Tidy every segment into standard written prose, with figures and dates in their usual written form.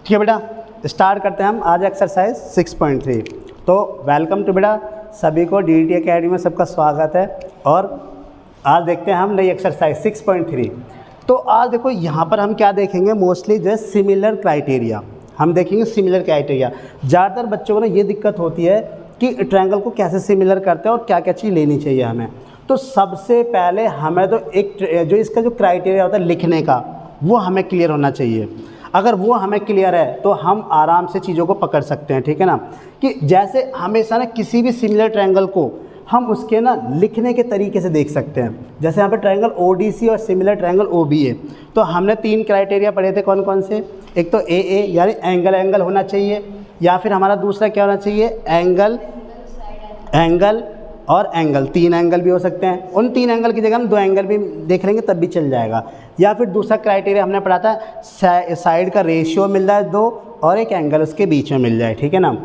ठीक है बेटा, स्टार्ट करते हैं हम आज एक्सरसाइज 6.3। तो वेलकम टू बेटा, सभी को DDT अकेडमी में सबका स्वागत है। और आज देखते हैं हम नई एक्सरसाइज 6.3। तो आज देखो यहाँ पर हम क्या देखेंगे, मोस्टली जो है सिमिलर क्राइटेरिया हम देखेंगे। सिमिलर क्राइटेरिया ज़्यादातर बच्चों को ना ये दिक्कत होती है कि ट्रायंगल को कैसे सिमिलर करते हैं और क्या क्या चीज़ लेनी चाहिए हमें। तो सबसे पहले हमें तो एक जो इसका जो क्राइटेरिया होता है लिखने का, वो हमें क्लियर होना चाहिए। अगर वो हमें क्लियर है तो हम आराम से चीज़ों को पकड़ सकते हैं। ठीक है ना, कि जैसे हमेशा ना किसी भी सिमिलर ट्रायंगल को हम उसके ना लिखने के तरीके से देख सकते हैं। जैसे यहाँ पे ट्रायंगल ODC और सिमिलर ट्रायंगल OBA, तो हमने 3 क्राइटेरिया पढ़े थे। कौन कौन से? एक तो AA यानी एंगल एंगल होना चाहिए, या फिर हमारा दूसरा क्या होना चाहिए, एंगल एंगल और एंगल। 3 एंगल भी हो सकते हैं। उन 3 एंगल की जगह हम 2 एंगल भी देख लेंगे तब भी चल जाएगा। या फिर दूसरा क्राइटेरिया हमने पढ़ा था, साइड का रेशियो मिल जाए 2 और एक एंगल उसके बीच में मिल जाए। ठीक है ना।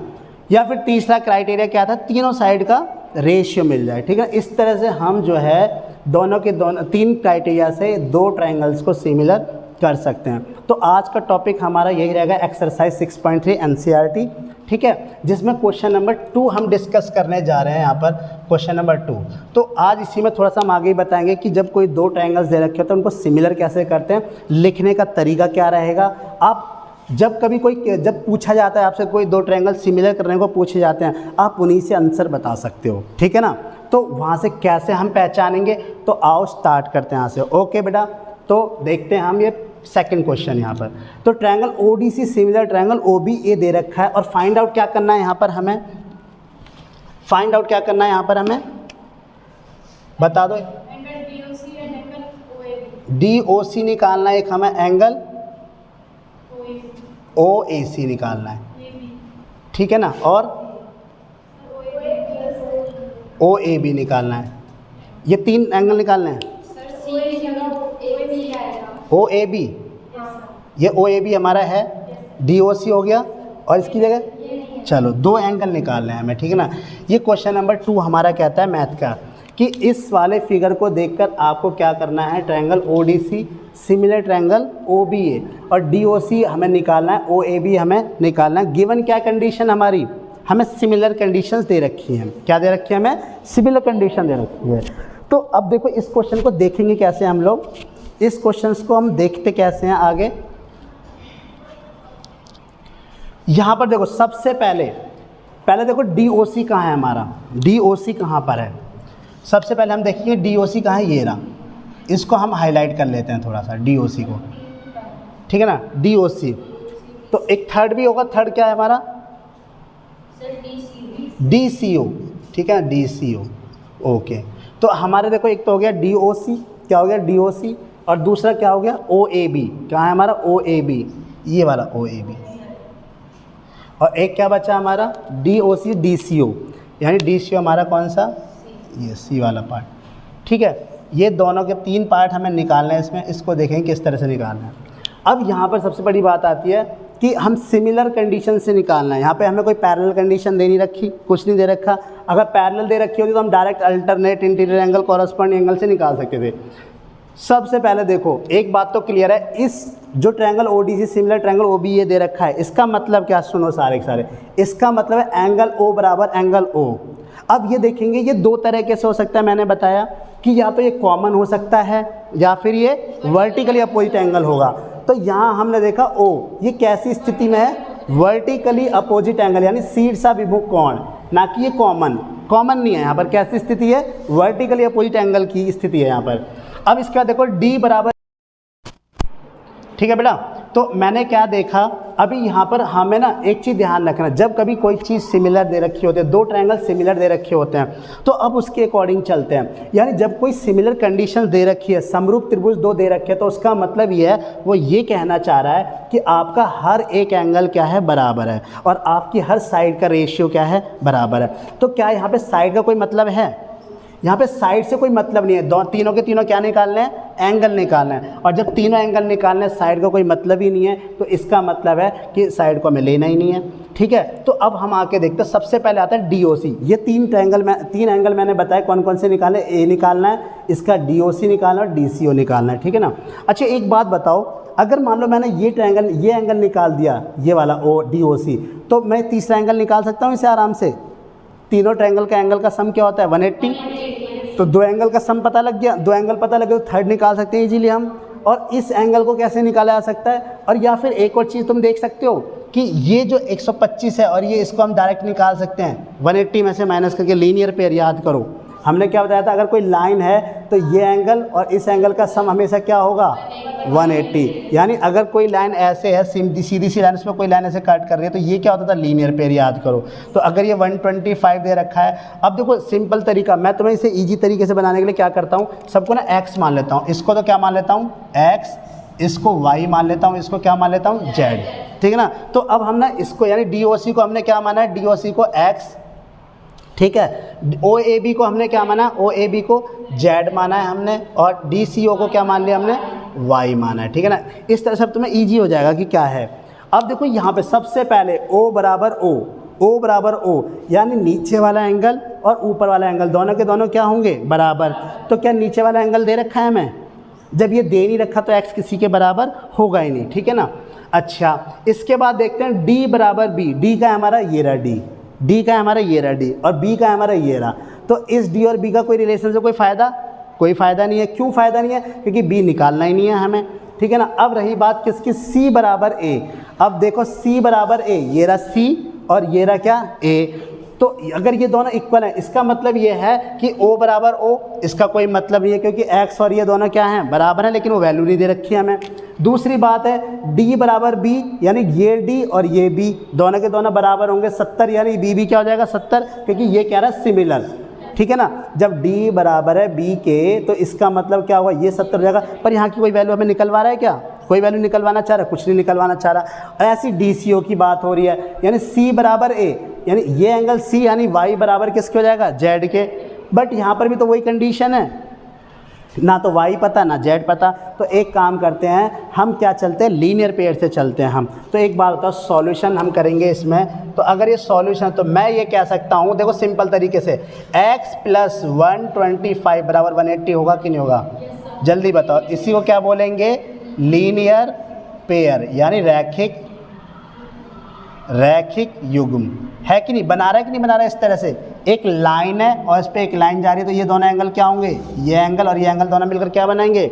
या फिर तीसरा क्राइटेरिया क्या था, तीनों साइड का रेशियो मिल जाए। ठीक है, इस तरह से हम जो है दोनों 3 क्राइटेरिया से 2 ट्रायंगल्स को सिमिलर कर सकते हैं। तो आज का टॉपिक हमारा यही रहेगा, एक्सरसाइज 6.3 NCERT। ठीक है, जिसमें क्वेश्चन नंबर 2 हम डिस्कस करने जा रहे हैं। यहाँ पर क्वेश्चन नंबर 2। तो आज इसी में थोड़ा सा हम आगे ही बताएंगे कि जब कोई 2 ट्रायंगल्स दे रखे होते हैं उनको सिमिलर कैसे करते हैं, लिखने का तरीका क्या रहेगा। आप जब कभी जब पूछा जाता है आपसे, कोई 2 ट्रायंगल सिमिलर करने को पूछे जाते हैं, आप उन्हीं से आंसर बता सकते हो। ठीक है ना। तो वहाँ से कैसे हम पहचानेंगे, तो आओ स्टार्ट करते हैं यहाँ से। ओके बेटा, तो देखते हैं हम ये सेकंड क्वेश्चन यहाँ पर। तो triangle ODC similar triangle OBA दे रखा है, और फाइंड आउट क्या करना है यहाँ पर हमें, फाइंड आउट क्या करना है यहाँ पर हमें बता दो। DOC निकालना है, एक हमें एंगल OAC निकालना है। ठीक है ना, और OAB निकालना है। ये 3 एंगल निकालने हैं। OAB, ये OAB हमारा है, DOC हो गया, और इसकी जगह चलो 2 एंगल निकालने हैं हमें। ठीक है ना। ये क्वेश्चन नंबर 2 हमारा कहता है मैथ का, कि इस वाले फिगर को देखकर आपको क्या करना है, triangle ODC similar triangle OBA और DOC हमें निकालना है, OAB हमें निकालना है। गिवन क्या कंडीशन हमारी, हमें सिमिलर कंडीशंस दे रखी हैं। क्या दे रखी है हमें, सिमिलर कंडीशन दे रखी है। तो अब देखो इस क्वेश्चन को देखेंगे कैसे हम लोग, इस क्वेश्चंस को हम देखते कैसे हैं आगे। यहाँ पर देखो सबसे पहले देखो DOC कहाँ है हमारा, DOC कहाँ पर है। सबसे पहले हम देखेंगे DOC कहाँ है, ये रहा। इसको हम हाईलाइट कर लेते हैं थोड़ा सा, DOC को। ठीक है ना, DOC। तो एक थर्ड भी होगा, थर्ड क्या है हमारा, DCO। ठीक है, DCO। ओके, तो हमारे देखो एक तो हो गया DOC, क्या हो गया DOC, और दूसरा क्या हो गया OAB। कहाँ है हमारा OAB, ये वाला OAB। और एक क्या बचा हमारा DOC DCO, यानी DCO हमारा कौन सा, ये C वाला पार्ट। ठीक है, ये दोनों के 3 पार्ट हमें निकालना है इसमें। इसको देखेंगे किस तरह से निकालना है। अब यहाँ पर सबसे बड़ी बात आती है कि हम सिमिलर कंडीशन से निकालना है। यहाँ पे हमें कोई पैरेलल कंडीशन दे नहीं रखी, कुछ नहीं दे रखा। अगर पैरेलल दे रखी होती तो हम direct alternate interior angle corresponding angle से निकाल सकते थे। सबसे पहले देखो एक बात तो क्लियर है, इस जो triangle ODC similar triangle OBA दे रखा है, इसका मतलब क्या, सुनो सारे के सारे, इसका मतलब है एंगल O बराबर एंगल O। अब ये देखेंगे, ये 2 तरीके से हो सकता है। मैंने बताया कि या तो ये कॉमन हो सकता है या फिर ये वर्टिकली अपोजिट एंगल होगा। तो यहाँ हमने देखा O, ये कैसी स्थिति में है, वर्टिकली अपोजिट एंगल, यानी शीर्ष अभिमुख कोण, ना कि ये कॉमन नहीं है। यहाँ पर कैसी स्थिति है, वर्टिकली अपोजिट एंगल की स्थिति है यहाँ पर। अब इसके बाद देखो D बराबर, ठीक है बेटा। तो मैंने क्या देखा, अभी यहाँ पर हमें ना एक चीज़ ध्यान रखना, जब कभी कोई चीज़ सिमिलर दे रखी होती है, 2 ट्रायंगल सिमिलर दे रखे होते हैं, तो अब उसके अकॉर्डिंग चलते हैं। यानी जब कोई सिमिलर कंडीशन दे रखी है, समरूप त्रिभुज 2 दे रखे हैं, तो उसका मतलब ये है, वो ये कहना चाह रहा है कि आपका हर एक एंगल क्या है, बराबर है, और आपकी हर साइड का रेशियो क्या है, बराबर है। तो क्या यहाँ पे साइड का कोई मतलब है, यहाँ पे साइड से कोई मतलब नहीं है। तीनों के तीनों क्या निकालने हैं, एंगल निकालना है। और जब तीनों एंगल निकालने हैं, साइड का कोई मतलब ही नहीं है, तो इसका मतलब है कि साइड को हमें लेना ही नहीं है। ठीक है, तो अब हम आके देखते हैं। सबसे पहले आता है DOC। ये 3 एंगल मैंने बताया कौन कौन से निकाले, A निकालना है, इसका DOC निकालना है और DCO निकालना है। ठीक है ना। अच्छा एक बात बताओ, अगर मान लो मैंने ये एंगल निकाल दिया, ये वाला DOC, तो मैं तीसरा एंगल निकाल सकता हूँ इसे आराम से। तीनों ट्रायंगल का एंगल का सम क्या होता है 180, तो 2 एंगल का सम पता लग गया, 2 एंगल पता लग गया तो थर्ड निकाल सकते हैं इजीली हम। और इस एंगल को कैसे निकाला जा सकता है, और या फिर एक और चीज़ तुम देख सकते हो कि ये जो 125 है और ये इसको हम डायरेक्ट निकाल सकते हैं 180 में से माइनस करके, लीनियर पेयर याद करो। हमने क्या बताया था, अगर कोई लाइन है तो ये एंगल और इस एंगल का सम हमेशा क्या होगा 180। यानी अगर कोई लाइन ऐसे है सीधी सी लाइन, उसमें कोई लाइन ऐसे कट कर रही है तो ये क्या होता था लीनियर पेयर याद करो। तो अगर ये 125 दे रखा है, अब देखो सिंपल तरीका, मैं तुम्हें इसे ईजी तरीके से बनाने के लिए क्या करता हूँ, सबको ना x मान लेता हूँ, इसको तो क्या मान लेता हूँ x, इसको y मान लेता हूँ, इसको क्या मान लेता हूँ z, ठीक है ना। तो अब हम ना इसको यानी DOC को हमने क्या माना है, DOC को x, ठीक है, OAB को हमने क्या माना, OAB को Z माना है हमने, और DCO को क्या मान लिया हमने, Y माना है, ठीक है ना। इस तरह से तुम्हें ईजी हो जाएगा कि क्या है। अब देखो यहाँ पे सबसे पहले O बराबर O, यानी नीचे वाला एंगल और ऊपर वाला एंगल दोनों के दोनों क्या होंगे बराबर। तो क्या नीचे वाला एंगल दे रखा है हमें, जब ये दे नहीं रखा तो x किसी के बराबर होगा ही नहीं, ठीक है ना। अच्छा, इसके बाद देखते हैं D बराबर B, D का हमारा ये रहा D का हमारा ये रहा D, और B का हमारा ये रहा। तो इस D और B का कोई रिलेशन से कोई फ़ायदा नहीं है। क्यों फ़ायदा नहीं है, क्योंकि B निकालना ही नहीं है हमें, ठीक है ना। अब रही बात किसकी, C बराबर A। अब देखो C बराबर A, ये रहा C और ये रहा क्या A। तो अगर ये दोनों इक्वल हैं, इसका मतलब ये है कि O बराबर O, इसका कोई मतलब नहीं है क्योंकि x और ये दोनों क्या हैं बराबर हैं, लेकिन वो वैल्यू नहीं दे रखी है हमें। दूसरी बात है D बराबर B, यानी ये D और ये B दोनों के दोनों बराबर होंगे 70, यानी B भी क्या हो जाएगा 70, क्योंकि ये क्या रहा है सिमिलर, ठीक है ना। जब D बराबर है B के तो इसका मतलब क्या होगा, ये 70 हो जाएगा। पर यहाँ की कोई वैल्यू हमें निकलवा रहा है क्या, कोई वैल्यू निकलवाना चाह रहा है, कुछ नहीं निकलवाना चाह रहा। ऐसी DCO की बात हो रही है, यानी C बराबर A, यानी ये एंगल C यानी y बराबर किसके हो जाएगा z के। बट यहाँ पर भी तो वही कंडीशन है, ना तो y पता ना z पता। तो एक काम करते हैं, हम क्या चलते हैं लीनियर पेयर से चलते हैं हम। तो एक बात बताओ, सॉल्यूशन हम करेंगे इसमें। तो अगर ये सॉल्यूशन, तो मैं ये कह सकता हूँ, देखो सिंपल तरीके से x प्लस 125 बराबर 180 होगा कि नहीं होगा, जल्दी बताओ। इसी को क्या बोलेंगे, लीनियर पेयर, यानी रैखिक युग्म, है कि नहीं। बना रहा है कि नहीं बना रहा है, इस तरह से एक लाइन है और इस पर एक लाइन जा रही है, तो ये दोनों एंगल क्या होंगे, ये एंगल और ये एंगल दोनों मिलकर क्या बनाएंगे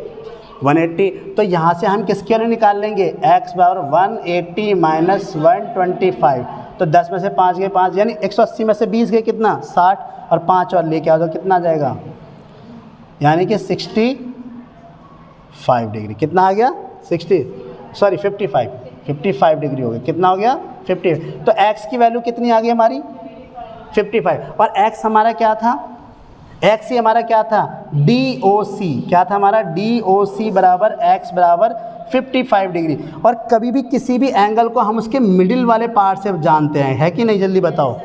180। तो यहाँ से हम किसके वैल्यू निकाल लेंगे, x बराबर 180 माइनस 125। तो 10 में से 5 गए 5, यानी 180 में से 20 गए कितना 60, और 5 और लेके आओ तो कितना आ जाएगा, यानी कि 65 डिग्री। कितना आ गया 55 डिग्री हो गया। कितना हो गया 50। तो x की वैल्यू कितनी आ गई हमारी 55, और x हमारा क्या था, x ही हमारा क्या था DOC, क्या था हमारा DOC बराबर x बराबर 55 डिग्री। और कभी भी किसी भी एंगल को हम उसके मिडिल वाले पार्ट से जानते हैं, है कि नहीं, जल्दी बताओ।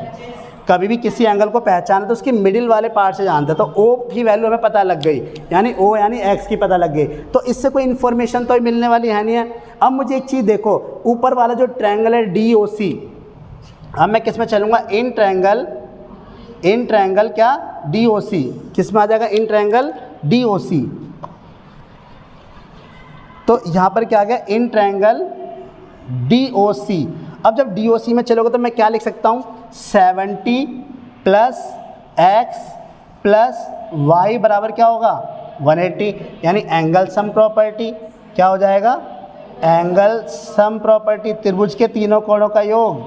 कभी भी किसी एंगल को पहचाने तो उसके मिडिल वाले पार्ट से जानते हैं। तो O की वैल्यू हमें पता लग गई, यानी O यानी x की पता लग गई। तो इससे कोई इन्फॉर्मेशन तो मिलने वाली है नहीं है। अब मुझे एक चीज़ देखो, ऊपर वाला जो ट्रायंगल है DOC, अब मैं किस में चलूँगा, इन ट्रायंगल क्या DOC, किस में आ जाएगा, इन ट्रायंगल DOC। तो यहाँ पर क्या आ गया, इन ट्रायंगल DOC। अब जब DOC में चलोगे तो मैं क्या लिख सकता हूँ, 70 प्लस x प्लस y बराबर क्या होगा 180, यानी एंगल सम प्रॉपर्टी क्या हो जाएगा, एंगल सम प्रॉपर्टी, त्रिभुज के तीनों कोणों का योग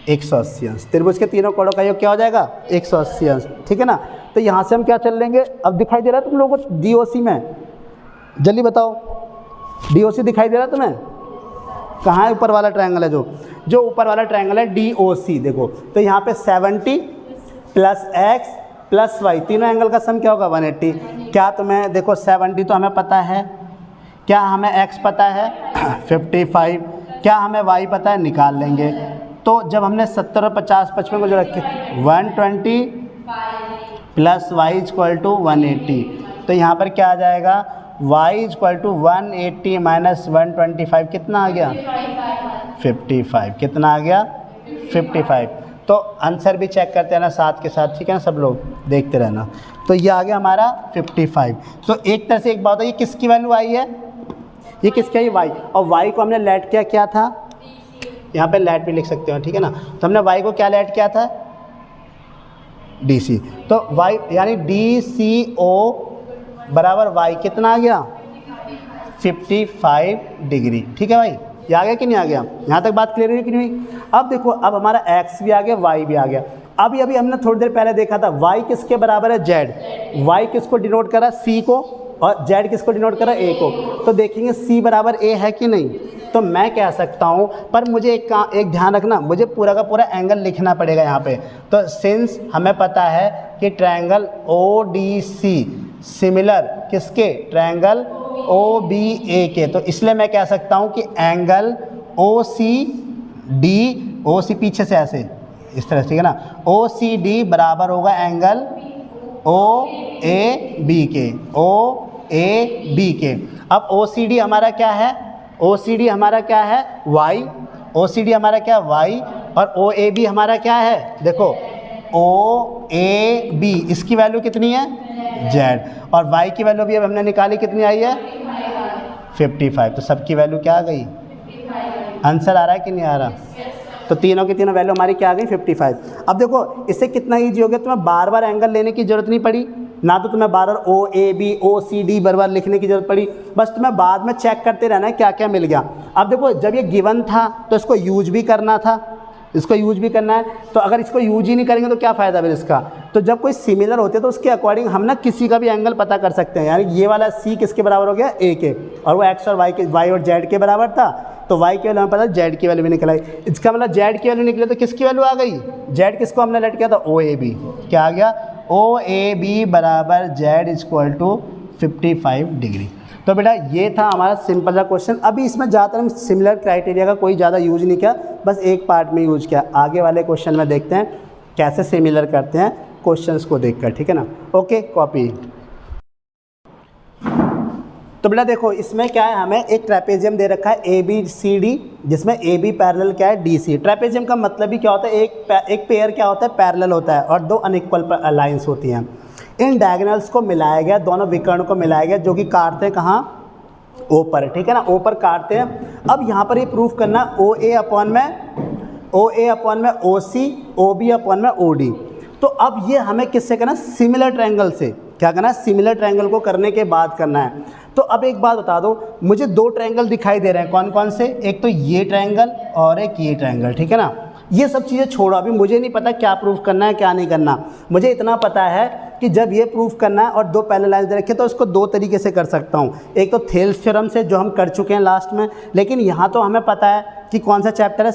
180 अंश। त्रिभुज के तीनों कोणों का योग क्या हो जाएगा 180 अंश, ठीक है ना। तो यहाँ से हम क्या चल लेंगे, अब दिखाई दे रहा है तुम लोगों को DOC में, जल्दी बताओ DOC दिखाई दे रहा है तुम्हें, कहाँ है ऊपर वाला ट्रायंगल है, जो ऊपर वाला ट्रायंगल है DOC। देखो तो यहाँ पे 70 प्लस x प्लस y, तीनों एंगल का सम क्या होगा 180। क्या तुम्हें देखो 70 तो हमें पता है, क्या हमें x पता है 55, क्या हमें y पता है, निकाल लेंगे। तो जब हमने 70 और 50 55 को जो रखे 120 प्लस y इक्वल टू 180, तो यहाँ पर क्या आ जाएगा, y इक्वल टू 180 माइनस 125, कितना आ गया 55। कितना आ गया 55। तो आंसर भी चेक करते रहना साथ के साथ, ठीक है ना, सब लोग देखते रहना। तो ये आ गया हमारा 55। तो एक तरह से एक बात है, ये किसकी वैल्यू आई है, ये किसका है? वाई। और वाई को हमने लेट क्या था? यहाँ पे लेट भी लिख सकते हो, ठीक है ना। तो हमने वाई को क्या लेट किया था? D C. तो वाई यानी डी सी ओ बराबर वाई कितना आ गया? 55 डिग्री। ठीक है भाई, ये आ गया कि नहीं आ गया? यहाँ तक बात क्लियर हुई कि नहीं? अब देखो, अब हमारा एक्स भी आ गया, वाई भी आ गया। अभी हमने थोड़ी देर पहले देखा था वाई किसके बराबर है? जेड। वाई किसको डिनोट करा? सी को, और जेड किसको डिनोट करा? ए को। तो देखेंगे सी बराबर ए है कि नहीं। तो मैं कह सकता हूँ, पर मुझे एक ध्यान रखना, मुझे पूरा का पूरा एंगल लिखना पड़ेगा यहाँ पे। तो सिंस हमें पता है कि triangle O D C similar किसके? ट्रायंगल ओ बी ए के। तो इसलिए मैं कह सकता हूँ कि एंगल ओ सी डी, ओ सी पीछे से ऐसे इस तरह से, ठीक है ना, ओ सी डी बराबर होगा एंगल ओ ए बी के, ओ ए बी के। अब ओ सी डी हमारा क्या है? ओ सी डी हमारा क्या है? वाई। ओ सी डी हमारा क्या? वाई। और ओ ए बी हमारा क्या है? देखो, ओ ए बी इसकी वैल्यू कितनी है? जेड। और वाई की वैल्यू भी अब हमने निकाली, कितनी आई है? 55। तो सबकी वैल्यू क्या आ गई? आंसर आ रहा है कि नहीं आ रहा? तो तीनों की तीनों वैल्यू हमारी क्या आ गई? 55। अब देखो, इससे कितना ईजी हो गया, तुम्हें बार बार एंगल लेने की जरूरत नहीं पड़ी ना, तो तुम्हें बार बार ओ A B O C D बार बार लिखने की जरूरत पड़ी, बस तुम्हें बाद में चेक करते रहना है क्या क्या मिल गया। अब देखो, जब ये गिवन था तो इसको यूज भी करना था, इसको यूज भी करना है। तो अगर इसको यूज ही नहीं करेंगे तो क्या फ़ायदा फिर इसका? तो जब कोई सिमिलर होते हैं तो उसके अकॉर्डिंग हम ना किसी का भी एंगल पता कर सकते हैं। यानी ये वाला सी किसके बराबर हो गया? ए के, और वो एक्स और वाई के, वाई और जेड के बराबर था। तो वाई की वैल्यू हमें पता है, जेड की वैल्यू भी निकल आई। इसका मतलब जेड की वैल्यू निकले तो किसकी वैल्यू आ गई? जेड किसको हमने लेट किया था? ओ ए बी। क्या आ गया? ओ ए बी बराबर जेड इक्वल टू 55 डिग्री। तो बेटा ये था हमारा सिंपल सा क्वेश्चन। अभी इसमें ज़्यादातर हम सिमिलर क्राइटेरिया का कोई ज़्यादा यूज नहीं किया, बस एक पार्ट में यूज किया। आगे वाले क्वेश्चन में देखते हैं कैसे सिमिलर करते हैं क्वेश्चंस को देखकर, ठीक है ना। Okay, copy. तो बेटा देखो, इसमें क्या है, हमें एक ट्रेपेजियम दे रखा है ए बी सी डी, जिसमें ए बी पैरेलल क्या है? D C. ट्रेपेजियम का मतलब ही क्या होता है? एक पेयर क्या होता है? पैरेलल होता है, और दो अनइक्वल लाइंस होती हैं। इन डायगोनल्स को मिलाया गया, दोनों विकर्ण को मिलाया गया, जो कि काटते हैं कहाँ? ओ पर, ठीक है ना, ओ पर काटते हैं। अब यहाँ पर ये प्रूफ करना, ओ ए अपॉन में ओ सी, ओ बी अपॉन में ओ डी। तो अब ये हमें किससे करना? सिमिलर ट्रायंगल से। क्या करना है? सिमिलर ट्रायंगल को करने के बाद करना है। तो अब एक बात बता दो, मुझे दो ट्रायंगल दिखाई दे रहे हैं, कौन कौन से? एक तो ये ट्रायंगल और एक ये ट्रायंगल, ठीक है ना। ये सब चीज़ें छोड़ो, अभी मुझे नहीं पता क्या प्रूफ करना है क्या नहीं करना। मुझे इतना पता है कि जब ये प्रूफ करना है और दो पैरेलल लाइंस दे रखे तो इसको दो तरीके से कर सकता हूँ। एक तो थेल्स थ्योरम से, जो हम कर चुके हैं लास्ट में, लेकिन यहाँ तो हमें पता है कि कौन सा चैप्टर है,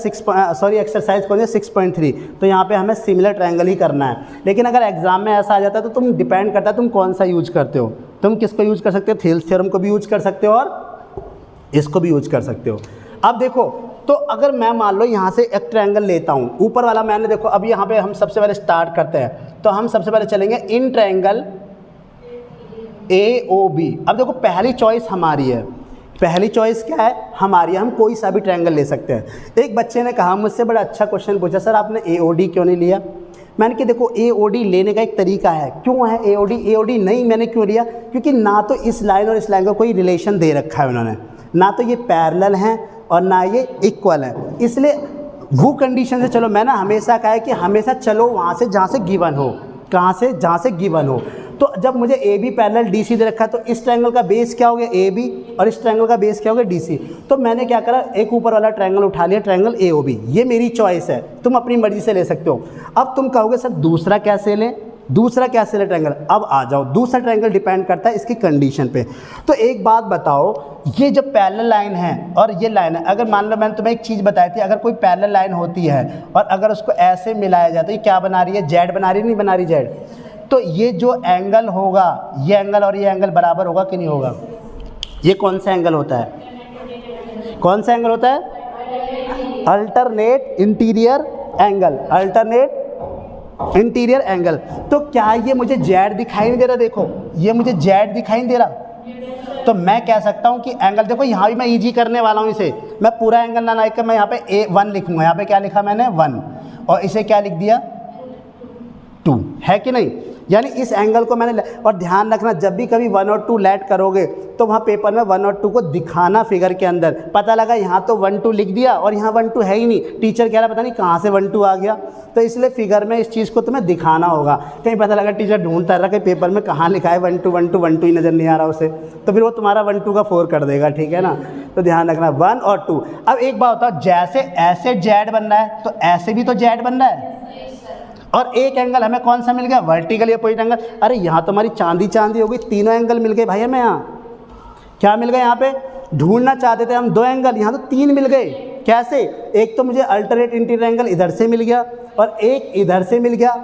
एक्सरसाइज कौन है? 6.3। तो यहाँ पे हमें सिमिलर ट्रायंगल ही करना है। लेकिन अगर एग्जाम में ऐसा आ जाता है तो तुम डिपेंड करता है तुम कौन सा यूज करते हो। तुम किसको यूज कर सकते हो? थेल्स थ्योरम को भी यूज कर सकते हो और इसको भी यूज कर सकते हो। अब देखो, तो अगर मैं मान लो यहाँ से एक ट्रायंगल लेता हूँ, ऊपर वाला मैंने देखो, अब यहाँ पे हम सबसे पहले स्टार्ट करते हैं। तो हम सबसे पहले चलेंगे in triangle A O B. अब देखो, पहली चॉइस हमारी है। पहली चॉइस क्या है? हमारी। हम कोई सा भी ट्रायंगल ले सकते हैं। एक बच्चे ने कहा मुझसे, बड़ा अच्छा क्वेश्चन पूछा, सर आपने ए ओ डी क्यों नहीं लिया? मैंने कहा देखो, ए ओ डी लेने का एक तरीका है। क्यों है ए ओ डी नहीं मैंने क्यों लिया? क्योंकि ना तो इस लाइन और इस लाइन का कोई रिलेशन दे रखा है उन्होंने, ना तो ये पैरेलल हैं और ना ये इक्वल है। इसलिए वो कंडीशन से चलो, मैंने हमेशा कहा है कि हमेशा चलो वहाँ से जहाँ से गिवन हो। कहाँ से? जहाँ से गिवन हो। तो जब मुझे A B parallel D C दे रखा है, तो इस ट्रायंगल का बेस क्या हो गया? ए बी, और इस ट्रायंगल का बेस क्या हो गया? D C. तो मैंने क्या करा, एक ऊपर वाला ट्रायंगल उठा लिया, ट्रायंगल ए ओ बी। ये मेरी चॉइस है, तुम अपनी मर्जी से ले सकते हो। अब तुम कहोगे सर दूसरा कैसे लें? दूसरा कैसे ले ट्रायंगल? अब आ जाओ, दूसरा ट्रायंगल डिपेंड करता है इसकी कंडीशन पे। तो एक बात बताओ, ये जो पैरेलल लाइन है और ये लाइन है, अगर मान लो मैंने तुम्हें एक चीज़ बताई थी, अगर कोई पैरेलल लाइन होती है और अगर उसको ऐसे मिलाया जाए तो ये क्या बना रही है? जेड बना रही है, नहीं बना रही जेड? तो ये जो एंगल होगा, ये एंगल और ये एंगल बराबर होगा कि नहीं होगा? ये कौन सा एंगल होता है? कौन सा एंगल होता है? Alternate interior angle. Alternate interior angle. तो क्या ये मुझे जेड दिखाई नहीं दे रहा? देखो, ये मुझे जेड दिखाई नहीं दे रहा। तो मैं कह सकता हूँ कि एंगल, देखो यहाँ भी मैं इजी करने वाला हूँ इसे, मैं पूरा एंगल ना लिखकर मैं यहाँ पे A1 लिखूँगा। यहाँ पे क्या लिखा मैंने? 1, और इसे क्या लिख दिया? 2, है कि नहीं? यानी इस एंगल को मैंने, और ध्यान रखना जब भी कभी 1 और 2 लेट करोगे तो वहाँ पेपर में 1 और 2 को दिखाना फिगर के अंदर। पता लगा यहाँ तो 1 2 लिख दिया और यहाँ 1 2 है ही नहीं, टीचर कह रहा पता नहीं कहाँ से 1 2 आ गया। तो इसलिए फिगर में इस चीज़ को तुम्हें दिखाना होगा। कहीं पता लगा टीचर ढूंढता रहा कि पेपर में कहाँ लिखा है 1 2 1 2 1 2 ही नज़र नहीं आ रहा उसे, तो फिर वो तुम्हारा 1 2 का 4 कर देगा, ठीक है ना। तो ध्यान रखना 1 और 2। अब एक बात बताओ, जैसे ऐसे जेड बन रहा है तो ऐसे भी तो जेड बन रहा है, और एक एंगल हमें कौन सा मिल गया, वर्टिकल या अपोजिट एंगल। अरे यहाँ तो हमारी चांदी चांदी हो गई, तीनों एंगल मिल गए भाई हमें। यहाँ क्या मिल गए, यहाँ पे ढूंढना चाहते थे हम 2 एंगल, यहाँ तो 3 मिल गए। कैसे, एक तो मुझे अल्टरनेट इंटीरियर एंगल इधर से मिल गया और एक इधर से मिल गया,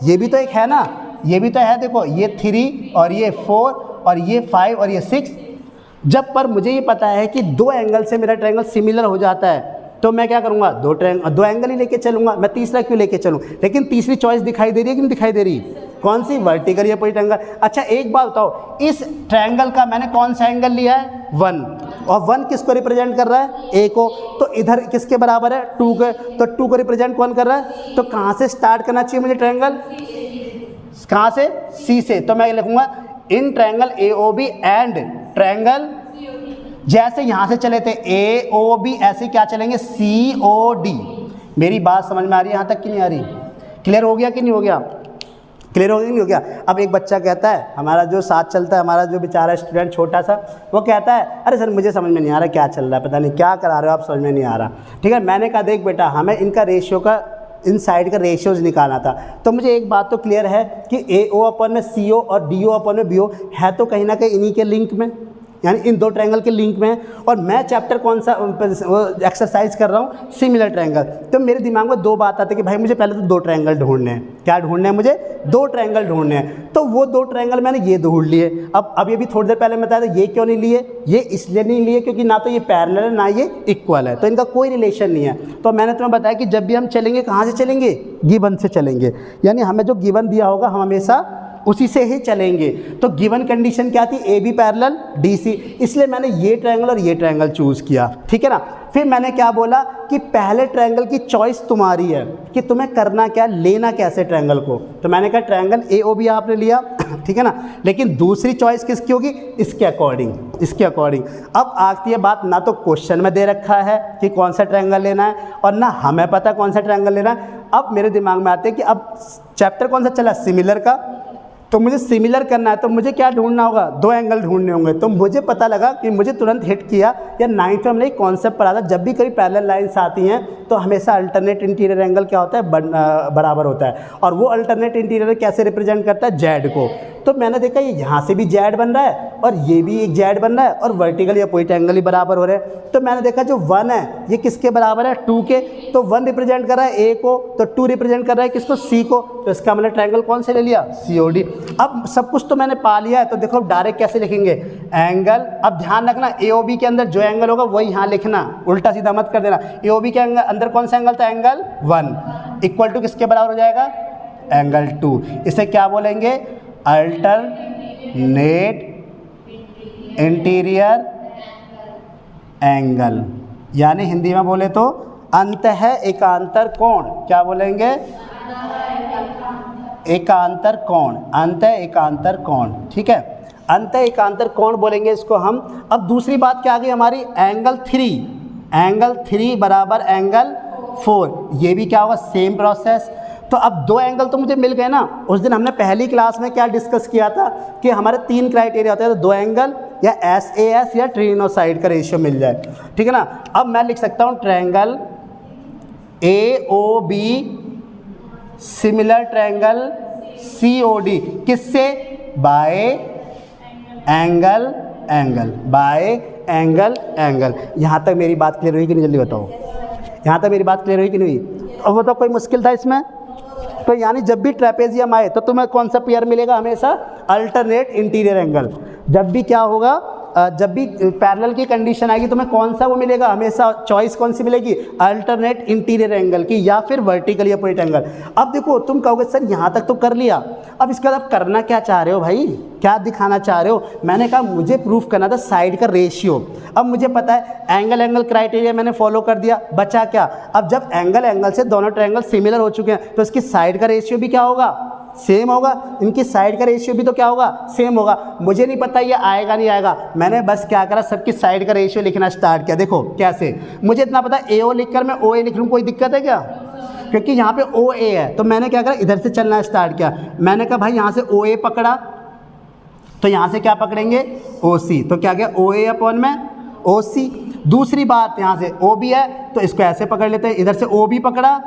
ये भी तो एक है ना, ये भी तो है। देखो ये 3 और ये 4 और ये 5 और ये 6। जब पर मुझे ये पता है कि 2 एंगल से मेरा ट्रायंगल सिमिलर हो जाता है तो मैं क्या करूँगा, 2 एंगल ही लेके चलूँगा। मैं तीसरा क्यों लेके चलूँ, लेकिन तीसरी चॉइस दिखाई दे रही है कि नहीं दिखाई दे रही, कौन सी, वर्टिकल या अपोजिट एंगल। अच्छा एक बात बताओ, इस ट्रायंगल का मैंने कौन सा एंगल लिया है, 1, और 1 किसको रिप्रेजेंट कर रहा है, ए को, तो इधर किसके बराबर है, 2 के, तो 2 को रिप्रेजेंट कौन कर रहा है। तो कहाँ से स्टार्ट करना चाहिए मुझे ट्रायंगल, कहाँ से, सी से। तो मैं लिखूँगा in triangle AOB and triangle, जैसे यहाँ से चले थे AOB, ऐसे क्या चलेंगे COD। मेरी बात समझ में आ रही है यहाँ तक कि नहीं आ रही, क्लियर हो गया कि नहीं हो गया, क्लियर हो गया कि नहीं हो गया। अब एक बच्चा कहता है, हमारा जो साथ चलता है, हमारा जो बेचारा स्टूडेंट छोटा सा, वो कहता है अरे सर मुझे समझ में नहीं आ रहा क्या चल रहा है, पता नहीं क्या करा रहे हो आप, समझ में नहीं आ रहा। ठीक है, मैंने कहा देख बेटा, हमें इनका रेशियो का, इन साइड का रेशियोज निकालना था। तो मुझे एक बात तो क्लियर है कि AO अपन में CO और DO अपन में BO है तो कहीं ना कहीं इन्हीं के लिंक में, यानी इन 2 ट्रायंगल के लिंक में है। और मैं चैप्टर कौन सा एक्सरसाइज कर रहा हूँ, सिमिलर ट्रायंगल। तो मेरे दिमाग में 2 बात आती है कि भाई मुझे पहले तो 2 ट्रायंगल ढूंढने हैं। क्या ढूंढने हैं मुझे, 2 ट्रायंगल ढूंढने हैं। तो वो 2 ट्रायंगल मैंने ये ढूंढ लिए। अब ये भी थोड़ी देर पहले मैं बताया था, ये क्यों नहीं लिए, ये इसलिए नहीं लिए क्योंकि ना तो ये पैरेलल है ना ये इक्वल है, तो इनका कोई रिलेशन नहीं है। तो मैंने तुम्हें बताया कि जब भी हम चलेंगे कहाँ से चलेंगे, गिवन से चलेंगे, यानी हमें जो गिवन दिया होगा हम हमेशा उसी से ही चलेंगे। तो गिवन कंडीशन क्या थी, AB पैरेलल DC, इसलिए मैंने ये ट्रायंगल और ये ट्रायंगल चूज़ किया, ठीक है ना। फिर मैंने क्या बोला कि पहले ट्रायंगल की चॉइस तुम्हारी है कि तुम्हें करना क्या, लेना कैसे ट्रायंगल को। तो मैंने कहा ट्रायंगल AOB आपने लिया, ठीक है ना, लेकिन दूसरी चॉइस किसकी होगी, इसके अकॉर्डिंग, इसके अकॉर्डिंग। अब आती है बात, ना तो क्वेश्चन में दे रखा है कि कौन सा ट्रायंगल लेना है और ना हमें पता कौन सा ट्रायंगल लेना है। अब मेरे दिमाग में आते हैं कि अब चैप्टर कौन सा चला, सिमिलर का, तो मुझे सिमिलर करना है तो मुझे क्या ढूंढना होगा, 2 एंगल ढूंढने होंगे। तो मुझे पता लगा कि मुझे तुरंत हिट किया, या 9th में हमने एक कॉन्सेप्ट पढ़ा था, जब भी कभी पैरेलल लाइंस आती हैं तो हमेशा अल्टरनेट इंटीरियर एंगल क्या होता है, बराबर होता है। और वो अल्टरनेट इंटीरियर कैसे रिप्रेजेंट करता है, जेड को। तो मैंने देखा ये यहाँ से भी जेड बन रहा है और ये भी एक जेड बन रहा है और वर्टिकल या अपोजिट एंगल ही बराबर हो रहे हैं। तो मैंने देखा जो 1 है ये किसके बराबर है, 2 के। तो 1 रिप्रेजेंट कर रहा है A को, तो 2 रिप्रेजेंट कर रहा है किसको, C को। तो इसका मैंने ट्रायंगल कौन से ले लिया, COD। अब सब कुछ तो मैंने पा लिया है, तो देखो डायरेक्ट कैसे लिखेंगे, एंगल। अब ध्यान रखना AOB के अंदर जो एंगल होगा वही यहाँ लिखना, उल्टा सीधा मत कर देना। AOB के अंदर कौन सा एंगल था, एंगल 1 इक्वल टू किसके बराबर हो जाएगा, एंगल 2। इसे क्या बोलेंगे, अल्टरनेट इंटीरियर एंगल, यानी हिंदी में बोले तो अंतः एकांतर कोण। क्या बोलेंगे, एकांतर कोण, अंतः एकांतर कोण, ठीक है, अंतः एकांतर कोण बोलेंगे इसको हम। अब दूसरी बात क्या आ गई हमारी, एंगल 3, एंगल 3 बराबर एंगल 4, ये भी क्या होगा, सेम प्रोसेस। तो अब 2 एंगल तो मुझे मिल गए ना। उस दिन हमने पहली क्लास में क्या डिस्कस किया था कि हमारे 3 क्राइटेरिया होते हैं, तो 2 एंगल या SAS या ट्रिग्नोसाइड का रेशियो मिल जाए, ठीक है ना। अब मैं लिख सकता हूँ triangle AOB similar triangle COD, किससे, bye angle angle, bye angle angle. यहाँ तक मेरी बात क्लियर हुई कि नहीं, जल्दी बताओ, यहाँ तक मेरी बात क्लियर हुई कि नहीं हुई। अब बताओ कोई मुश्किल था इसमें। तो यानी जब भी ट्रेपेजियम आए तो तुम्हें कौन सा पेयर मिलेगा, हमेशा अल्टरनेट इंटीरियर एंगल। जब भी क्या होगा, जब भी पैरेलल की कंडीशन आएगी तुम्हें कौन सा वो मिलेगा, हमेशा चॉइस कौन सी मिलेगी, अल्टरनेट इंटीरियर एंगल की या फिर वर्टिकल या अपोजिट एंगल। अब देखो तुम कहोगे सर यहाँ तक तो कर लिया, अब इसके बाद आप करना क्या चाह रहे हो भाई, क्या दिखाना चाह रहे हो। मैंने कहा मुझे प्रूफ करना था साइड का रेशियो। अब मुझे पता है एंगल एंगल क्राइटेरिया मैंने फॉलो कर दिया, बचा क्या, अब जब एंगल एंगल से दोनों ट्रायंगल सिमिलर हो चुके हैं तो इसकी साइड का रेशियो भी क्या होगा, सेम होगा। इनकी साइड का रेशियो भी तो क्या होगा, सेम होगा। मुझे नहीं पता ये आएगा नहीं आएगा, मैंने बस क्या करा, सबकी साइड का रेशियो लिखना स्टार्ट किया। देखो कैसे, मुझे इतना पता AO लिखकर मैं OA लिख लूँ, कोई दिक्कत है क्या? क्योंकि यहाँ पे OA है, तो मैंने क्या करा, इधर से चलना स्टार्ट किया। मैंने कहा भाई यहाँ से OA पकड़ा, तो यहाँ से क्या पकड़ेंगे, OC, तो क्या गया OA अपॉन में OC। दूसरी बात, यहाँ से OB है तो इसको ऐसे पकड़ लेते हैं, इधर से OB पकड़ा,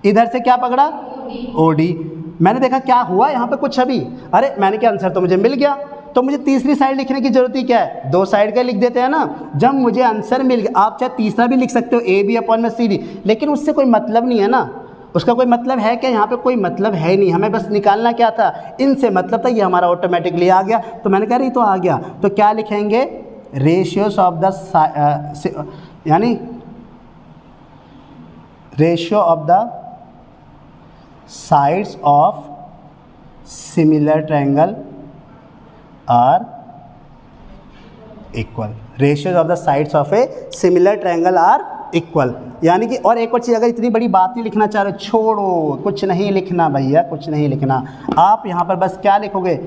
इधर से क्या पकड़ा, OD। मैंने देखा क्या हुआ यहाँ पे कुछ अभी, अरे मैंने क्या, आंसर तो मुझे मिल गया, तो मुझे तीसरी साइड लिखने की जरूरत ही क्या है, दो साइड का लिख देते हैं ना। जब मुझे आंसर मिल गया, आप चाहे तीसरा भी लिख सकते हो AB अपॉन में CD, लेकिन उससे कोई मतलब नहीं है ना, उसका कोई मतलब है क्या, यहाँ पे कोई मतलब है नहीं, हमें बस निकालना क्या था, इनसे मतलब था, ये हमारा ऑटोमेटिकली आ गया। तो मैंने कहा रही तो आ गया, तो क्या लिखेंगे, रेशियोज ऑफ द, यानी ratio of the sides of similar triangle are equal. Ratios of the sides of a similar triangle are equal. यानी कि, और एक और चीज़, अगर इतनी बड़ी बात नहीं लिखना चाह रहे, छोड़ो, कुछ नहीं लिखना भैया, कुछ नहीं लिखना। आप यहाँ पर बस क्या लिखोगे,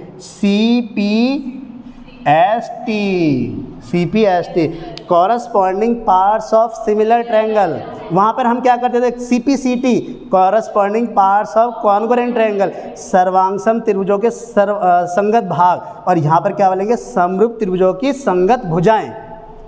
CPST, corresponding parts of similar triangle. वहाँ पर हम क्या करते थे, CPCT, corresponding parts of congruent triangle, सर्वांगसम त्रिभुजों के संगत भाग, और यहाँ पर क्या बोलेंगे, समरूप त्रिभुजों की संगत भुजाएं।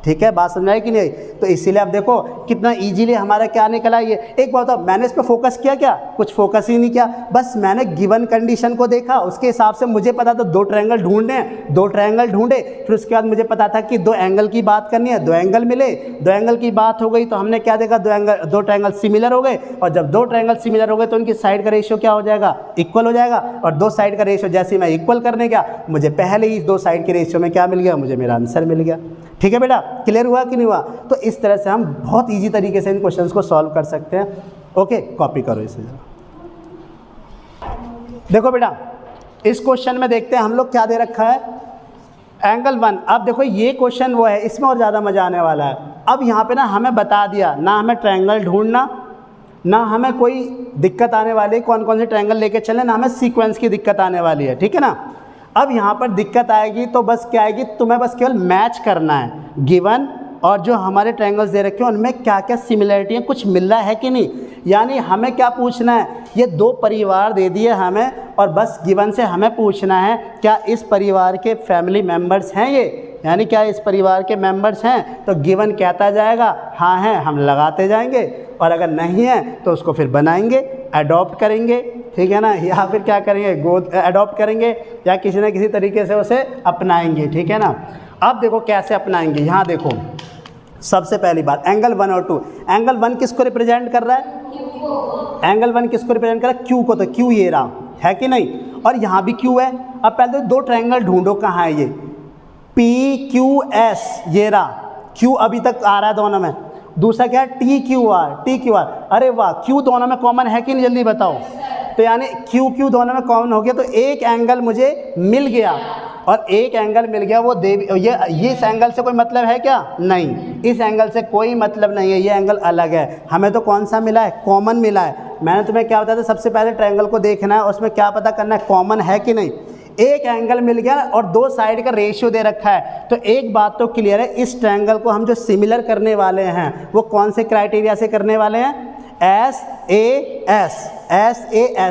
ठीक है, बात समझ आई कि नहीं? तो इसीलिए आप देखो कितना इजीली हमारा क्या निकला ये। एक बात, मैंने इस पर फोकस किया क्या, कुछ फोकस ही नहीं किया, बस मैंने गिवन कंडीशन को देखा, उसके हिसाब से मुझे पता था दो ट्रायंगल ढूंढने हैं, दो ट्रायंगल ढूंढे, फिर उसके बाद मुझे पता था कि दो एंगल की बात करनी है, दो एंगल मिले, दो एंगल की बात हो गई तो हमने क्या देखा, दो ट्रायंगल सिमिलर हो गए, और जब दो ट्रायंगल सिमिलर हो गए तो उनकी साइड का रेशियो क्या हो जाएगा, इक्वल हो जाएगा। और दो साइड का रेशियो जैसे ही मैं इक्वल करने गया, मुझे पहले ही दो साइड के रेशियो में क्या मिल गया, मुझे मेरा आंसर मिल गया। ठीक है बेटा, क्लियर हुआ कि नहीं हुआ? तो इस तरह से हम बहुत इजी तरीके से इन क्वेश्चंस को सॉल्व कर सकते हैं। ओके, कॉपी करो इसे जरा। देखो बेटा, इस क्वेश्चन में देखते हैं हम लोग क्या दे रखा है, एंगल 1। अब देखो ये क्वेश्चन वो है, इसमें और ज़्यादा मजा आने वाला है। अब यहाँ पे ना हमें बता दिया, ना हमें ट्रायंगल ढूंढना, ना हमें कोई दिक्कत आने वाली है, कौन कौन से ट्रायंगल लेके चलें, ना हमें सीक्वेंस की दिक्कत आने वाली है। ठीक है ना? अब यहाँ पर दिक्कत आएगी तो बस क्या आएगी, तुम्हें बस केवल मैच करना है गिवन और जो हमारे ट्रायंगल्स दे रखे हैं उनमें क्या क्या सिमिलरिटी है, कुछ मिल रहा है कि नहीं। यानी हमें क्या पूछना है, ये दो परिवार दे दिए हमें, और बस गिवन से हमें पूछना है क्या इस परिवार के फैमिली मेम्बर्स हैं ये, यानी क्या इस परिवार के मेंबर्स हैं। तो गिवन कहता जाएगा हाँ हैं, हम लगाते जाएंगे, और अगर नहीं है तो उसको फिर बनाएंगे, अडॉप्ट करेंगे। ठीक है ना, या फिर क्या करेंगे, अडॉप्ट करेंगे या किसी न किसी तरीके से उसे अपनाएंगे। ठीक है ना? अब देखो कैसे अपनाएंगे। यहाँ देखो, सबसे पहली बात, एंगल 1 और 2। एंगल 1 किसको रिप्रेजेंट कर रहा है, एंगल 1 किसको रिप्रेजेंट कर रहा है, क्यू को। तो क्यू ये रहा, है कि नहीं, और यहाँ भी क्यू है। अब पहले दो ट्रायंगल ढूंढो, कहाँ है ये, PQS, ये रहा, क्यू अभी तक आ रहा है दोनों में। दूसरा क्या है, TQR। अरे वाह, क्यू दोनों में कॉमन है कि नहीं, जल्दी बताओ। तो यानी क्यू दोनों में कॉमन हो गया, तो एक एंगल मुझे मिल गया, और एक एंगल मिल गया वो ये इस एंगल से कोई मतलब है क्या, नहीं, इस एंगल से कोई मतलब नहीं है, ये एंगल अलग है। हमें तो कौन सा मिला है, कॉमन मिला है। मैंने तुम्हें क्या बताया था, सबसे पहले ट्रायंगल को देखना है, उसमें क्या पता करना है, कॉमन है कि नहीं। एक एंगल मिल गया और दो साइड का रेशियो दे रखा है, तो एक बात तो क्लियर है, इस ट्रायंगल को हम जो सिमिलर करने वाले हैं वो कौन से क्राइटेरिया से करने वाले हैं, SAS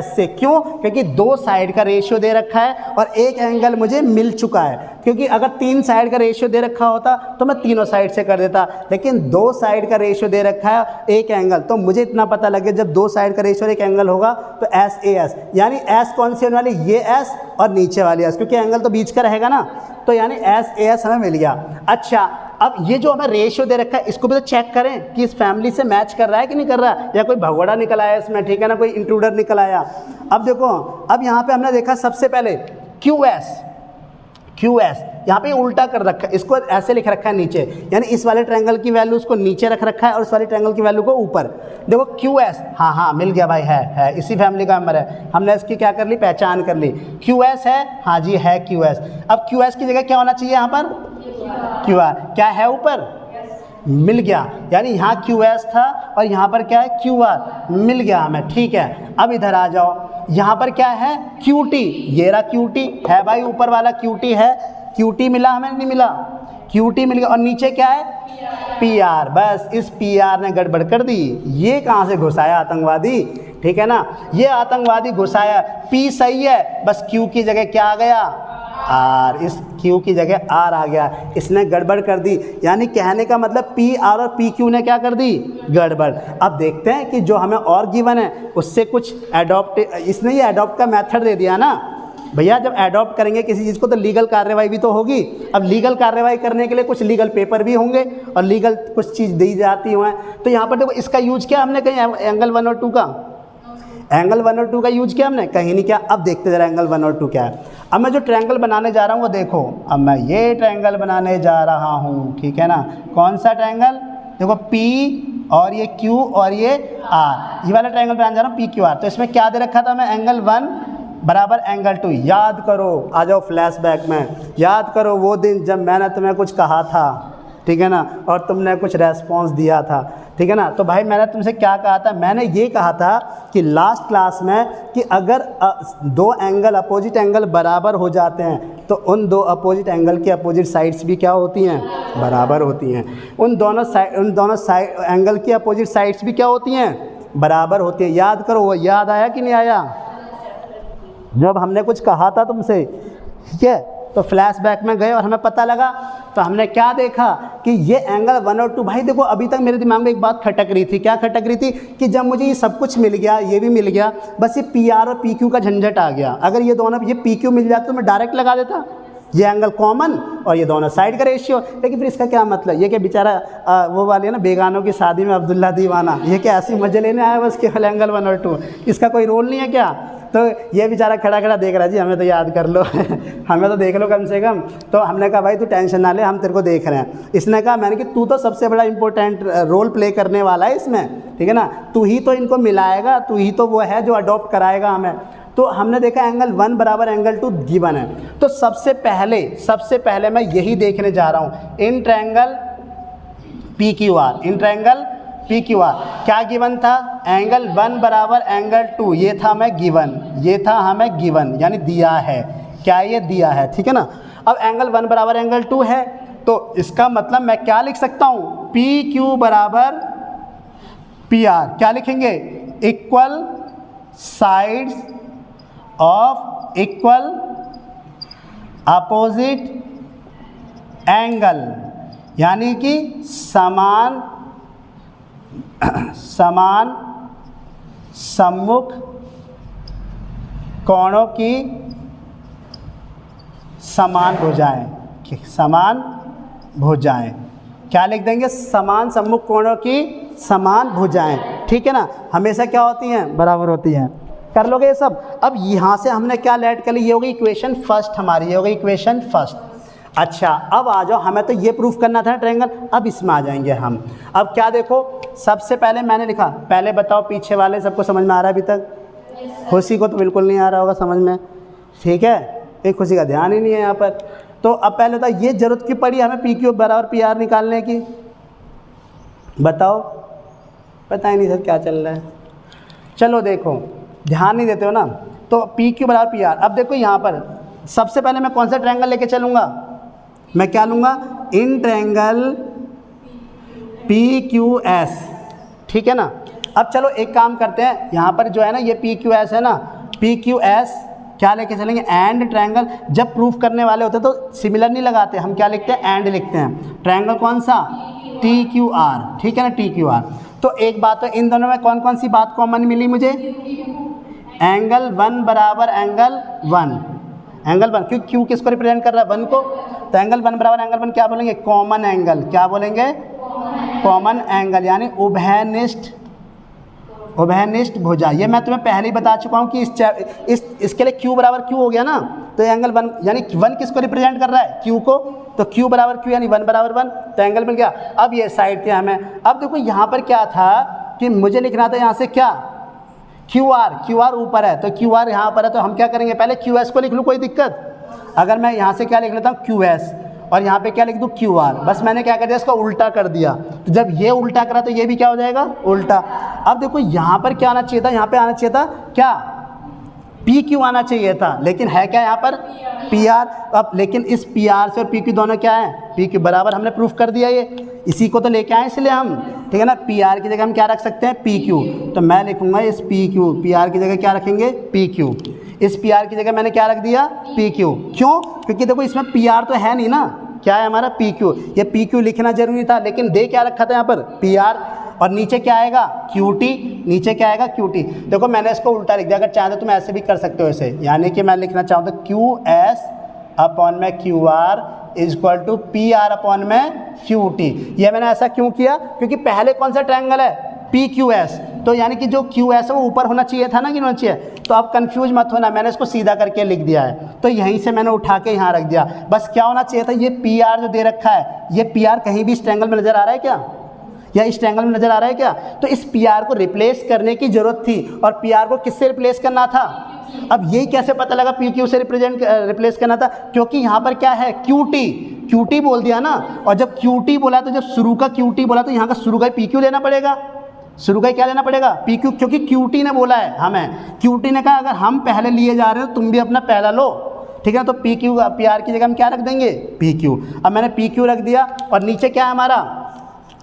से। क्यों? क्योंकि दो साइड का रेशियो दे रखा है और एक एंगल मुझे मिल चुका है। क्योंकि अगर तीन साइड का रेशियो दे रखा होता तो मैं तीनों साइड से कर देता, लेकिन दो साइड का रेशियो दे रखा है, एक एंगल, तो मुझे इतना पता लगे जब दो साइड का रेशियो एक एंगल होगा तो SAS, यानी S कौन सी होने वाली, ये S और नीचे वाली S, क्योंकि एंगल तो बीच का रहेगा ना, तो यानी SAS हमें मिल गया। अच्छा, अब ये जो हमें रेशियो दे रखा है इसको भी तो चेक करें कि इस फैमिली से मैच कर रहा है कि नहीं कर रहा है, या कोई भगोड़ा निकल आया इसमें। ठीक है ना, कोई इंट्रूडर निकल आया। अब देखो, अब यहाँ पे हमने देखा सबसे पहले QS, यहाँ पे उल्टा कर रखा है, इसको ऐसे लिख रखा है नीचे, यानी इस वाले ट्रायंगल की वैल्यू उसको नीचे रख रखा है और इस वाले ट्रायंगल की वैल्यू को ऊपर। देखो QS, हाँ मिल गया भाई, है इसी फैमिली का मेंबर है, हमने इसकी क्या कर ली, पहचान कर ली। QS है, हाँ जी है QS। अब QS की जगह क्या होना चाहिए यहाँ पर, QR। क्या है ऊपर, मिल गया, यानी यहाँ QS था और यहाँ पर क्या है QR, मिल गया हमें, ठीक है। अब इधर आ जाओ, यहाँ पर क्या है QT, ये रहा QT है भाई, ऊपर वाला QT है, QT मिला हमें, नहीं मिला, QT मिल गया, और नीचे क्या है PR। बस इस PR ने गड़बड़ कर दी, ये कहाँ से घुसाया आतंकवादी, ठीक है ना, ये आतंकवादी घुसाया। P सही है, बस Q की जगह क्या आ गया R, इस Q की जगह R आ गया, इसने गड़बड़ कर दी। यानी कहने का मतलब PR और PQ ने क्या कर दी, गड़बड़। अब देखते हैं कि जो हमें और गिवन है उससे कुछ एडॉप्ट, इसने ये एडॉप्ट का मेथड दे दिया ना भैया। जब एडॉप्ट करेंगे किसी चीज़ को तो लीगल कार्रवाई भी तो होगी। अब लीगल कार्रवाई करने के लिए कुछ लीगल पेपर भी होंगे और लीगल कुछ चीज़ दी जाती हुए। तो यहाँ पर देखो इसका यूज किया हमने कहीं एंगल 1 और 2 का, एंगल 1 और 2 का यूज किया हमने कहीं नहीं किया। अब देखते जरा एंगल 1 और 2 क्या है। अब मैं जो ट्रायंगल बनाने जा रहा हूँ वो देखो, अब मैं ये ट्रायंगल बनाने जा रहा हूँ, ठीक है ना। कौन सा ट्रायंगल, देखो P और ये Q और ये R, ये वाला ट्रायंगल बनाने जा रहा हूँ PQR। तो इसमें क्या दे रखा था मैं, एंगल 1 बराबर एंगल 2। याद करो, आ जाओ फ्लैशबैक में, याद करो वो दिन जब मैंने तुम्हें कुछ कहा था, ठीक है ना, और तुमने कुछ रेस्पॉन्स दिया था, ठीक है ना। तो भाई मैंने तुमसे क्या कहा था, मैंने ये कहा था कि लास्ट क्लास में कि अगर दो एंगल अपोजिट एंगल बराबर हो जाते हैं तो उन दो अपोजिट एंगल की अपोजिट साइड्स भी क्या होती हैं, बराबर होती हैं। उन दोनों साइड एंगल की अपोजिट साइड्स भी क्या होती हैं, बराबर होती हैं। याद करो, वो याद आया कि नहीं आया जब हमने कुछ कहा था तुमसे, ठीक है। तो फ्लैशबैक में गए और हमें पता लगा, तो हमने क्या देखा कि ये एंगल 1 और 2, भाई देखो अभी तक मेरे दिमाग में एक बात खटक रही थी। क्या खटक रही थी कि जब मुझे ये सब कुछ मिल गया, ये भी मिल गया, बस ये PR और PQ का झंझट आ गया। अगर ये दोनों, ये PQ मिल जाता तो मैं डायरेक्ट लगा देता ये एंगल कॉमन और ये दोनों साइड का रेशियो। लेकिन फिर इसका क्या मतलब, ये क्या बेचारा वो वाली है ना बेगानों की शादी में अब्दुल्ला दीवाना, ये क्या ऐसी मजे लेने आया बस केवल एंगल 1 और 2, इसका कोई रोल नहीं है क्या। तो ये बेचारा खड़ा खड़ा देख रहा जी, हमें तो याद कर लो हमें तो देख लो कम से कम। तो हमने कहा भाई तू टेंशन ना ले, हम तेरे को देख रहे हैं। इसने कहा, मैंने कि तू तो सबसे बड़ा इंपॉर्टेंट रोल प्ले करने वाला है इसमें, ठीक है ना, तू ही तो इनको मिलाएगा, तू ही तो वो है जो अडॉप्ट कराएगा हमें। तो हमने देखा एंगल 1 बराबर एंगल 2 गिवन है। तो सबसे पहले मैं यही देखने जा रहा हूँ, in triangle PQR, in triangle PQR क्या गिवन था, एंगल 1 बराबर एंगल 2, ये था हमें गिवन, ये था हमें गिवन, यानी दिया है, क्या ये दिया है, ठीक है ना। अब एंगल 1 बराबर एंगल 2 है, तो इसका मतलब मैं क्या लिख सकता हूँ, PQ बराबर PR, क्या लिखेंगे, equal sides of equal opposite angle, यानी कि समान सम्मुख कोणों की समान भुजाएं, समान भुजाएं, क्या लिख देंगे, समान सम्मुख कोणों की समान भुजाएं, ठीक है ना। हमेशा क्या होती हैं, बराबर होती हैं। कर लोगे ये सब। अब यहाँ से हमने क्या लेट कर ली, ये होगी इक्वेशन फर्स्ट हमारी, ये होगी इक्वेशन फर्स्ट। अच्छा अब आ जाओ, हमें तो ये प्रूफ करना था ट्रायंगल, अब इसमें आ जाएंगे हम। अब क्या देखो, सबसे पहले मैंने लिखा, पहले बताओ पीछे वाले सबको समझ में आ रहा है अभी तक, खुशी को तो बिल्कुल नहीं आ रहा होगा समझ में, ठीक है, एक खुशी का ध्यान ही नहीं है यहाँ पर। तो अब पहले तो ये जरूरत क्यों पड़ी हमें PQ बराबर PR निकालने की, बताओ, पता ही नहीं सर क्या चल रहा है। चलो देखो, ध्यान नहीं देते हो ना, तो PQ बराबर PR। अब देखो यहाँ पर सबसे पहले मैं कौन सा ट्रायंगल लेके चलूँगा, मैं क्या लूँगा, इन ट्रायंगल PQS, ठीक है ना। अब चलो एक काम करते हैं, यहाँ पर जो है ना ये PQS है ना, PQS क्या लेके चलेंगे, एंड ट्रायंगल। जब प्रूफ करने वाले होते तो सिमिलर नहीं लगाते, हम क्या लिखते हैं, एंड लिखते हैं। ट्रायंगल कौन सा, TQR, ठीक है ना, TQR। तो एक बात है, इन दोनों में कौन कौन सी बात कॉमन मिली मुझे, एंगल 1 बराबर एंगल 1, एंगल 1, क्योंकि Q किसको रिप्रेजेंट कर रहा है, 1 को, तो एंगल 1 बराबर एंगल 1 क्या बोलेंगे, कॉमन एंगल, क्या बोलेंगे, कॉमन एंगल, यानी उभयनिष्ठ भुजा। ये मैं तुम्हें पहले ही बता चुका हूँ कि इसके लिए Q बराबर Q हो गया ना, तो एंगल 1, यानी 1 किसको रिप्रेजेंट कर रहा है, Q को, तो Q बराबर Q यानी 1 बराबर 1, तो एंगल मिल गया। अब ये साइड थी हमें। अब देखो यहाँ पर क्या था कि मुझे लिखना था यहाँ से क्या, QR ऊपर है, तो QR यहाँ पर है, तो हम क्या करेंगे, पहले QS को लिख लूँ, कोई दिक्कत। अगर मैं यहाँ से क्या लिख लेता हूँ, QS, और यहाँ पे क्या लिख दूँ QR। बस मैंने क्या कर दिया, इसका उल्टा कर दिया। तो जब ये उल्टा करा तो ये भी क्या हो जाएगा, उल्टा। अब देखो यहाँ पर क्या आना चाहिए था, यहाँ पे आना चाहिए था क्या, PQ आना चाहिए था, लेकिन है क्या यहाँ पर PR। अब लेकिन इस PR से और PQ दोनों क्या है, PQ बराबर, हमने प्रूफ कर दिया ये, इसी को तो लेके आए इसलिए हम, ठीक है ना। PR की जगह हम क्या रख सकते हैं, PQ। तो मैं लिखूंगा इस PQ, PR की जगह क्या रखेंगे, PQ। इस PR की जगह मैंने क्या रख दिया, PQ। क्यों, क्योंकि देखो इसमें PR तो है नहीं ना, क्या है हमारा PQ। ये PQ लिखना जरूरी था, लेकिन दे क्या रखा था यहाँ पर, PR। और नीचे क्या आएगा, QT, नीचे क्या आएगा, QT। देखो मैंने इसको उल्टा लिख दिया, अगर चाहे तो तुम ऐसे भी कर सकते हो ऐसे, यानी कि मैं लिखना चाहूँ तो QS अपॉन में QR is equal to PR upon में QT। ये मैंने ऐसा क्यों किया, क्योंकि पहले कौन सा ट्रायंगल है, PQS, तो यानी कि जो QS है वो ऊपर होना चाहिए था ना, कि होना चाहिए। तो आप कंफ्यूज मत होना, मैंने इसको सीधा करके लिख दिया है, तो यहीं से मैंने उठा के यहाँ रख दिया। बस क्या होना चाहिए था, ये PR जो दे रखा है, ये PR कहीं भी इस ट्रायंगल में नज़र आ रहा है क्या, या इस ट्रायंगल में नज़र आ रहा है क्या। तो इस PR को रिप्लेस करने की ज़रूरत थी, और PR को किससे रिप्लेस करना था। अब यही कैसे पता लगा PQ से रिप्लेस करना था, क्योंकि यहाँ पर क्या है, QT बोल दिया ना। और जब QT बोला तो जब शुरू का QT बोला तो यहाँ का शुरू का PQ लेना पड़ेगा, शुरू का क्या लेना पड़ेगा, PQ, क्योंकि QT ने बोला है हमें। QT ने कहा अगर हम पहले लिए जा रहे हो तुम भी अपना पहला लो, ठीक है। तो PR की जगह हम क्या रख देंगे, PQ। अब मैंने PQ रख दिया, और नीचे क्या है हमारा,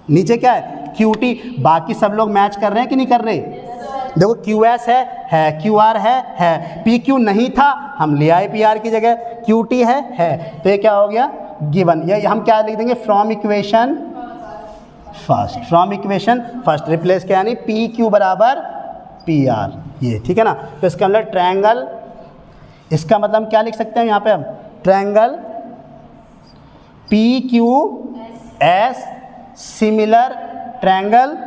नीचे क्या है, QT। बाकी सब लोग मैच कर रहे हैं कि नहीं कर रहे, देखो QS है, QR है, PQ नहीं था, हम ले आए PR की जगह, QT है, तो ये क्या हो गया, गिवन। ये हम क्या लिख देंगे, फ्रॉम इक्वेशन फर्स्ट रिप्लेस किया, यानी PQ बराबर PR, ये ठीक है ना। तो इसका मतलब ट्रायंगल, इसका मतलब हम क्या लिख सकते हैं यहाँ पे, हम triangle PQS similar triangle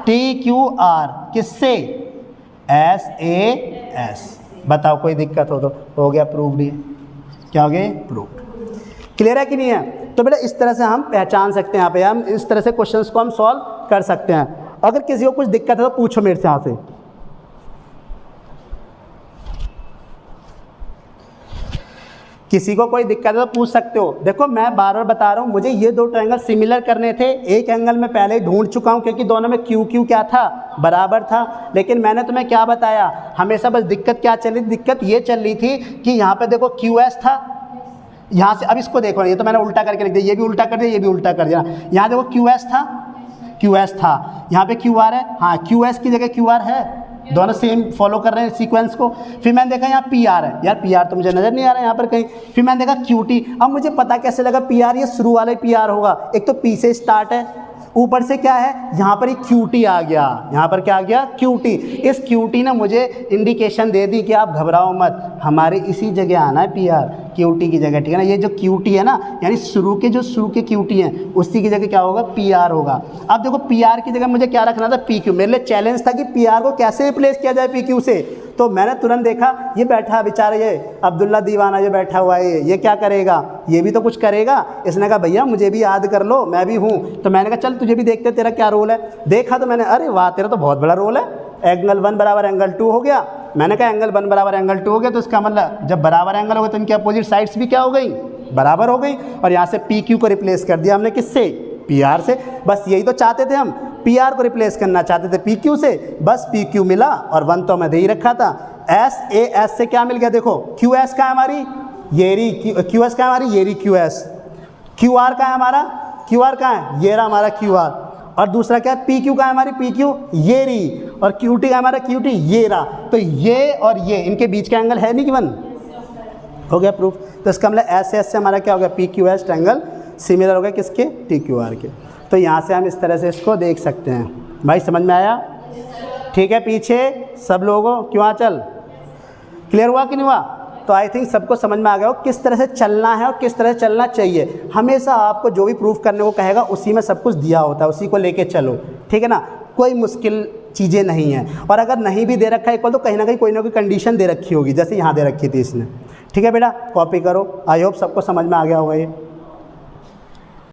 TQR किससे, SAS। बताओ कोई दिक्कत हो तो, हो गया प्रूव्ड, ही क्या हो गया, प्रूव्ड। क्लियर है कि नहीं है। तो बेटा इस तरह से हम पहचान सकते हैं, यहाँ पे हम इस तरह से क्वेश्चंस को हम सॉल्व कर सकते हैं। अगर किसी को कुछ दिक्कत है तो पूछो मेरे से यहाँ से। किसी को कोई दिक्कत है तो पूछ सकते हो। देखो मैं बार बार बता रहा हूँ, मुझे ये दो ट्रायंगल सिमिलर करने थे, एक एंगल में पहले ही ढूंढ चुका हूँ, क्योंकि दोनों में QQ क्या था, बराबर था। लेकिन मैंने तुम्हें क्या बताया, हमेशा बस दिक्कत क्या चल रही थी, दिक्कत ये चल रही थी कि यहाँ पे देखो QS था, यहाँ से अब इसको देखो, ये तो मैंने उल्टा करके लिख दिया, ये भी उल्टा कर दिया, ये भी उल्टा कर दिया। यहाँ देखो QS था, यहाँ पे QR है, हाँ QS की जगह QR है, दोनों सेम फॉलो कर रहे हैं सीक्वेंस को। फिर मैंने देखा यहाँ PR है, यार PR तो मुझे नज़र नहीं आ रहा है यहाँ पर कहीं। फिर मैंने देखा QT, अब मुझे पता कैसे लगा PR, ये शुरू वाला PR होगा, एक तो P से स्टार्ट है, ऊपर से क्या है, यहाँ पर एक QT आ गया, यहाँ पर क्या आ गया, QT। इस QT ने मुझे इंडिकेशन दे दी कि आप घबराओ मत, हमारे इसी जगह आना है PR, QT की जगह, ठीक है ना। ये जो QT है ना, यानी शुरू के QT हैं उसी की जगह क्या होगा, PR होगा। अब देखो PR की जगह मुझे क्या रखना था, PQ। मेरे लिए चैलेंज था कि PR को कैसे रिप्लेस किया जाए PQ से। तो मैंने तुरंत देखा, ये बैठा बेचारा, ये अब्दुल्ला दीवाना जो बैठा हुआ है, ये क्या करेगा, ये भी तो कुछ करेगा। इसने कहा भैया मुझे भी याद कर लो, मैं भी हूँ। तो मैंने कहा चल तुझे भी देखते तेरा क्या रोल है। देखा तो मैंने, अरे वाह तेरा तो बहुत बड़ा रोल है, एंगल 1 बराबर एंगल 2 हो गया। मैंने कहा एंगल 1 बराबर एंगल 2 हो गया, तो इसका मतलब जब बराबर एंगल हो गए तो इनकी अपोजिट साइड्स भी क्या हो गई, बराबर हो गई। और यहाँ से PQ को रिप्लेस कर दिया हमने, किससे, PR से। बस यही तो चाहते थे हम, PR को रिप्लेस करना चाहते थे PQ से, बस PQ मिला, और 1 तो मैं दे ही रखा था। SAS से क्या मिल गया, देखो QS का है हमारी, ये रही QS का है हमारी, ये रही QS। QR का है हमारा, QR का है, ये रहा हमारा QR। और दूसरा क्या है, PQ का है हमारी, PQ ये रही। और QT का हमारा QT ये रहा। तो ये और ये, इनके बीच का एंगल है नहीं गिवन, हो गया प्रूफ। तो इसका मतलब SAS से हमारा क्या हो गया, PQS ट्रायंगल सिमिलर हो गया किसके, TQR के। तो यहाँ से हम इस तरह से इसको देख सकते हैं। भाई समझ में आया, ठीक है। पीछे सब लोगों क्यों चल, क्लियर हुआ कि नहीं हुआ। तो आई थिंक सबको समझ में आ गया हो किस तरह से चलना है और किस तरह से चलना चाहिए। हमेशा आपको जो भी प्रूफ करने को कहेगा उसी में सब कुछ दिया होता है, उसी को लेके चलो, ठीक है ना। कोई मुश्किल चीज़ें नहीं हैं। और अगर नहीं भी दे रखा है इक्वल, तो कहीं ना कहीं कोई ना कोई कंडीशन दे रखी होगी, जैसे यहाँ दे रखी थी इसने, ठीक है बेटा। कॉपी करो, आई होप सबको समझ में आ गया होगा ये।